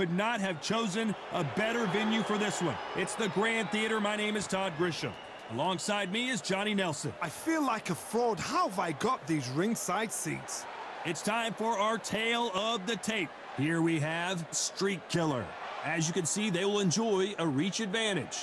Could not have chosen a better venue for this one. It's the Grand Theater. My name is Todd Grisham. Alongside me is Johnny Nelson. I feel like a fraud. How have I got these ringside seats? It's time for our tale of the tape. Here we have Streak Killer. As you can see, they will enjoy a reach advantage.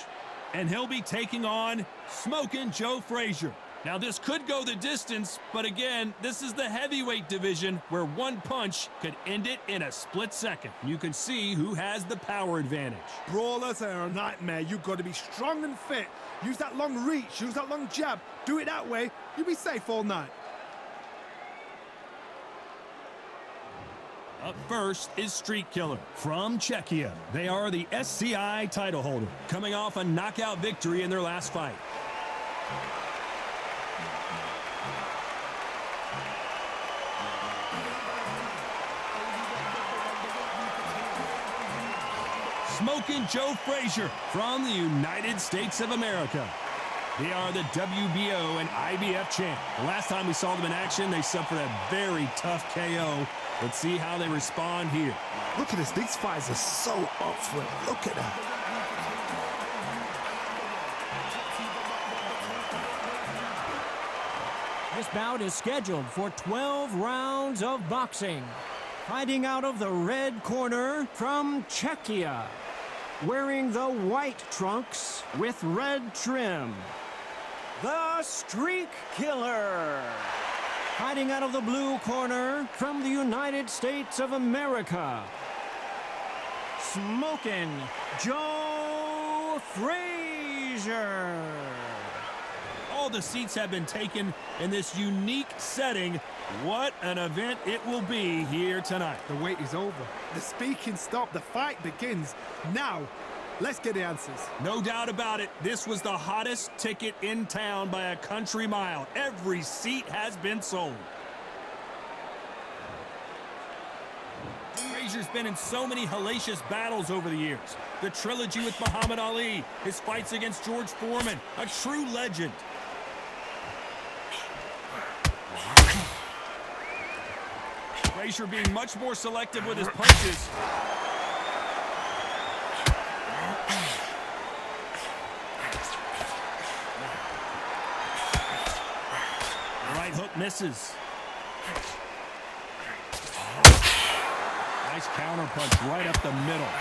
And he'll be taking on Smokin' Joe Frazier. Now, this could go the distance, but again, this is the heavyweight division where one punch could end it in a split second. You can see who has the power advantage. Brawlers are a nightmare. You've got to be strong and fit. Use that long reach, use that long jab. Do it that way, you'll be safe all night. Up first is Streak Killer from Czechia. They are the SCI title holder, coming off a knockout victory in their last fight. Smokin' Joe Frazier from the United States of America. They are the WBO and IBF champ. The last time we saw them in action, they suffered a very tough KO. Let's see how they respond here. Look at this. These fights are so up for it. Look at that. This bout is scheduled for 12 rounds of boxing. Fighting out of the red corner from Czechia. Wearing the white trunks with red trim. The Streak Killer. Fighting out of the blue corner from the United States of America. Smokin' Joe Frazier. All the seats have been taken in this unique setting. What an event it will be here tonight. The wait is over. The speaking stopped. The fight begins. Now, let's get the answers. No doubt about it. This was the hottest ticket in town by a country mile. Every seat has been sold. Frazier's been in so many hellacious battles over the years. The trilogy with Muhammad Ali, his fights against George Foreman, a true legend. Frazier being much more selective with his punches. Right hook misses. Nice counter punch right up the middle.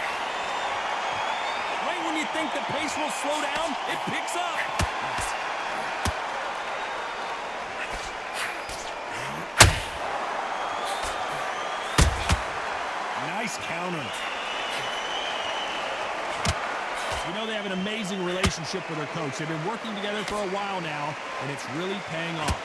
Right when you think the pace will slow down, it picks up. Nice counter. You know they have an amazing relationship with their coach. They've been working together for a while now, and it's really paying off.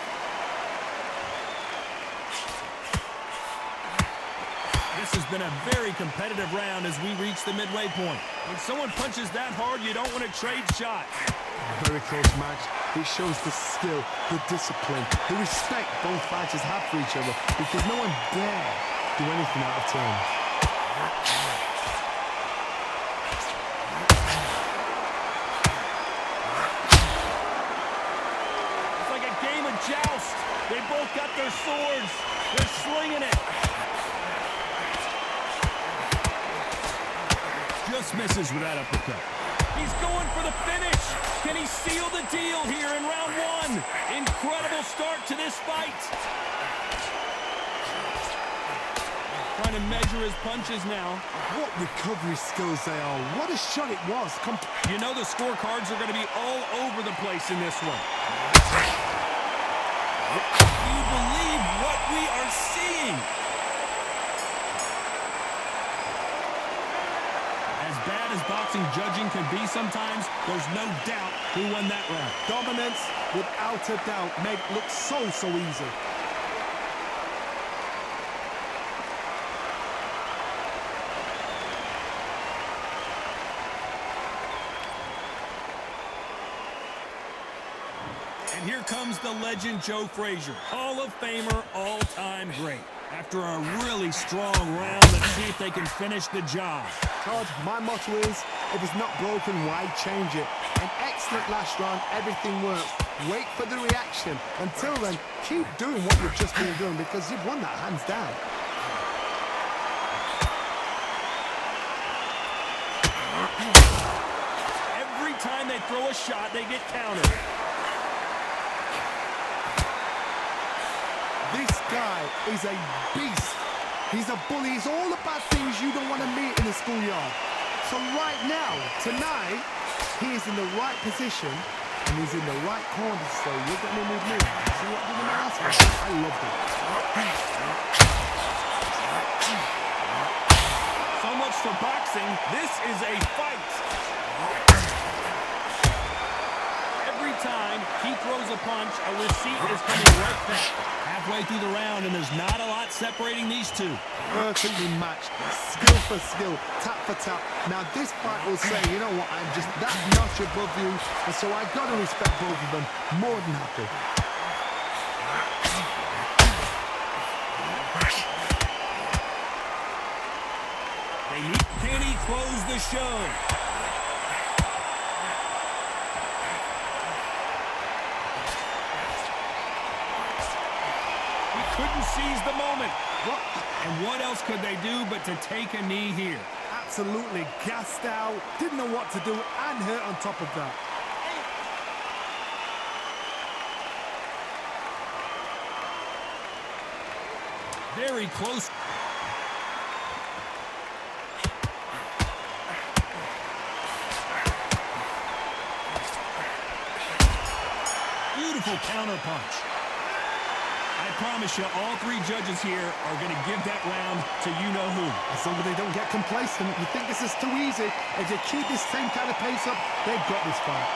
This has been a very competitive round as we reach the midway point. When someone punches that hard, you don't want to trade shots. A very close match. It shows the skill, the discipline, the respect both fighters have for each other, because no one dare do anything out of turn. It's like a game of joust. They both got their swords. They're slinging it. Just misses with that uppercut. He's going for the finish. Can he seal the deal here in round one? Incredible start to this fight. Trying to measure his punches now. What recovery skills they are. What a shot it was. You know the scorecards are going to be all over the place in this one. Do you believe what we are seeing? As bad as boxing judging can be sometimes, there's no doubt who won that round. Dominance, without a doubt, made it look so easy. And here comes the legend Joe Frazier, Hall of Famer, all-time great. After a really strong round, let's see if they can finish the job. Todd, my motto is, if it's not broken, why change it? An excellent last round, everything works. Wait for the reaction. Until then, keep doing what you've just been doing, because you've won that hands down. they throw a shot, they get countered. This guy is a beast. He's a bully. He's all about things you don't want to meet in the schoolyard. So right now, tonight, he is in the right position and he's in the right corner to say, you're getting in with me. See what I did in the last one? I loved it. So much for boxing. This is a fight. Every time he throws a punch, a receipt is coming right back. Halfway through the round, and there's not a lot separating these two. Perfectly matched, skill for skill, tap for tap. Now this fight will say, you know what, I'm just that notch above you, and so I got to respect both of them. More than happy. They need. Can he close the show? Couldn't seize the moment. And what else could they do but to take a knee here? Absolutely gassed out, didn't know what to do, and hurt on top of that. Very close. Beautiful counter punch. I promise you, all three judges here are going to give that round to you-know-who. As long as they don't get complacent, you think this is too easy. If they keep this same kind of pace up, they've got this fight.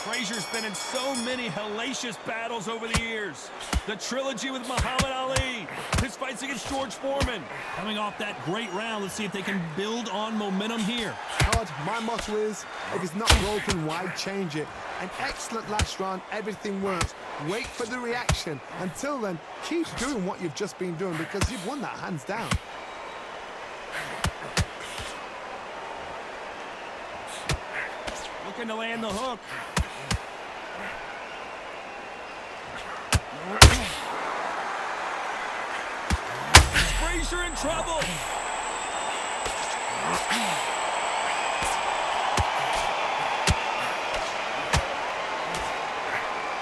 Frazier's been in so many hellacious battles over the years. The trilogy with Muhammad Ali, his fights against George Foreman. Coming off that great round, let's see if they can build on momentum here. Todd, my motto is, if it's not broken, why change it? An excellent last round, everything works. Wait for the reaction. Until then, keep doing what you've just been doing because you've won that hands down. Looking to land the hook. Frazier in trouble.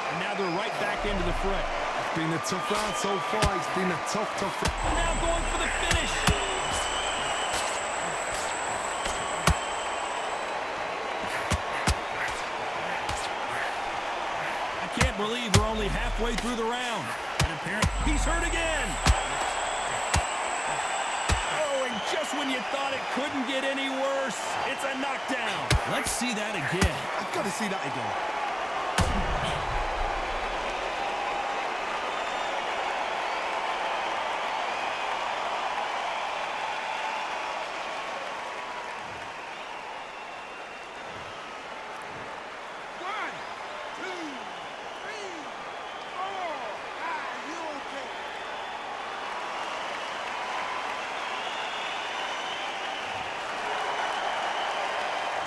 And now they're right back into the fray. It's been a tough round so far. It's been a tough round. Now going for the finish. I can't believe we're only halfway through the round. And apparently he's hurt again. Oh, and just when you thought it couldn't get any worse, it's a knockdown. Let's see that again. I've got to see that again.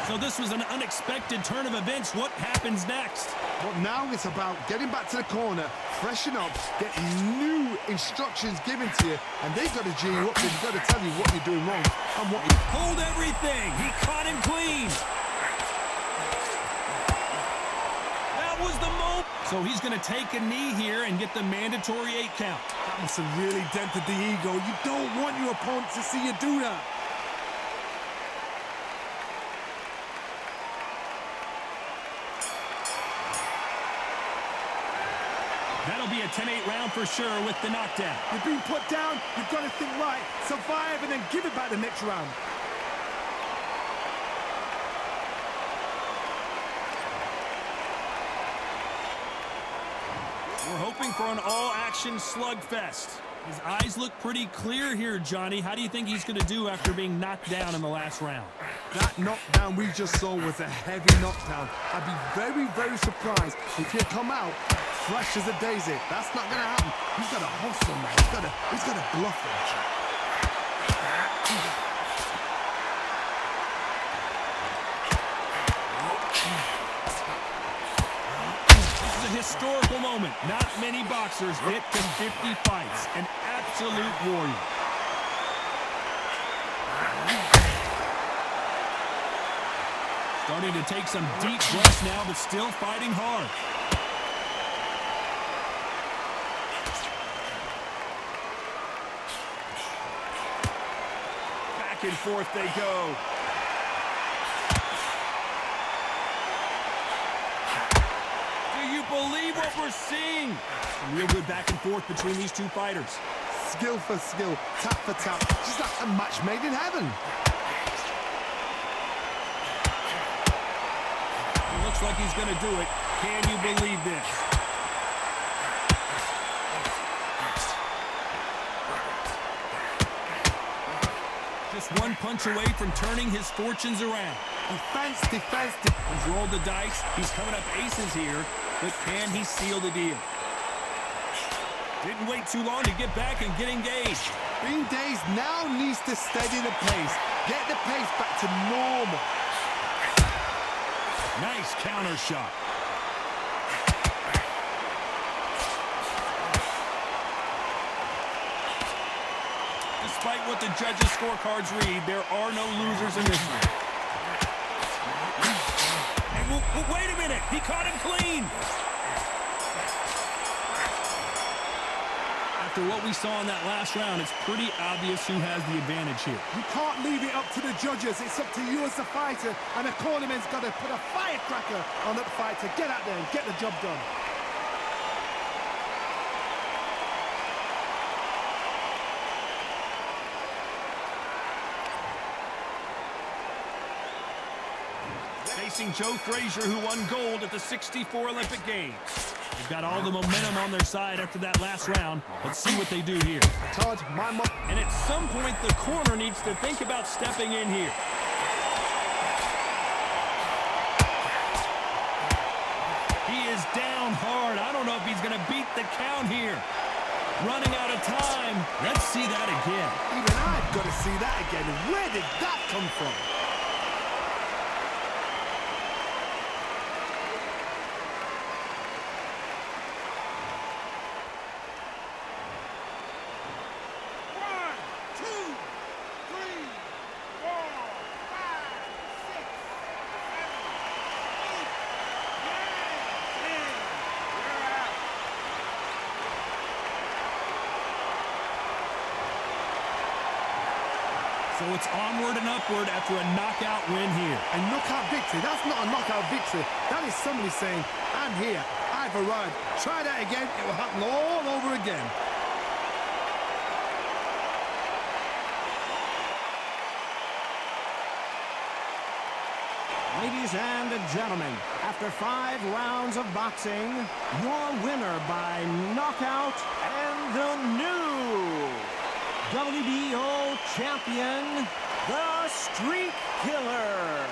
So this was an unexpected turn of events. What happens next? But now it's about getting back to the corner, freshen up, get new instructions given to you, and they've got to G you up. They've got to tell you what you're doing wrong and what you... Hold everything. He caught him clean. That was the moment. So he's going to take a knee here and get the mandatory 8 count. That must have really dented the ego. You don't want your opponent to see you do that. That'll be a 10-8 round for sure with the knockdown. You've been put down, you've got to think right, survive, and then give it back the next round. We're hoping for an all-action slugfest. His eyes look pretty clear here, Johnny. How do you think he's going to do after being knocked down in the last round? That knockdown we just saw was a heavy knockdown. I'd be very, very surprised if he'd come out fresh as a daisy. That's not going to happen. He's got to hustle, man. He's got to bluff him. This is a historical moment. Not many boxers get to 50 fights. An absolute warrior. Starting to take some deep breaths now, but still fighting hard. Back and forth they go. Do you believe what we're seeing? Some real good back and forth between these two fighters. Skill for skill, tap for tap, just like a match made in heaven. Looks like he's going to do it. Can you believe this? Just one punch away from turning his fortunes around. Defense, defense, He's rolled the dice. He's coming up aces here, but can he seal the deal? Didn't wait too long to get back and get engaged. Being dazed now needs to steady the pace. Get the pace back to normal. Nice counter shot. Despite what the judges' scorecards read, there are no losers in this one. And wait a minute, he caught him clean. After what we saw in that last round, it's pretty obvious who has the advantage here. You can't leave it up to the judges. It's up to you as the fighter, and the cornerman's got to put a firecracker on that fight to get out there and get the job done. Facing Joe Frazier, who won gold at the '64 Olympic Games. They've got all the momentum on their side after that last round. Let's see what they do here. Todd, and at some point, the corner needs to think about stepping in here. He is down hard. I don't know if he's going to beat the count here. Running out of time. Let's see that again. Even I've got to see that again. Where did that come from? So it's onward and upward after a knockout win here. A knockout victory? That's not a knockout victory. That is somebody saying, I'm here, I've arrived. Try that again, it will happen all over again. Ladies and gentlemen, after 5 rounds of boxing, your winner by knockout and the new WBO champion, the Streak Killer.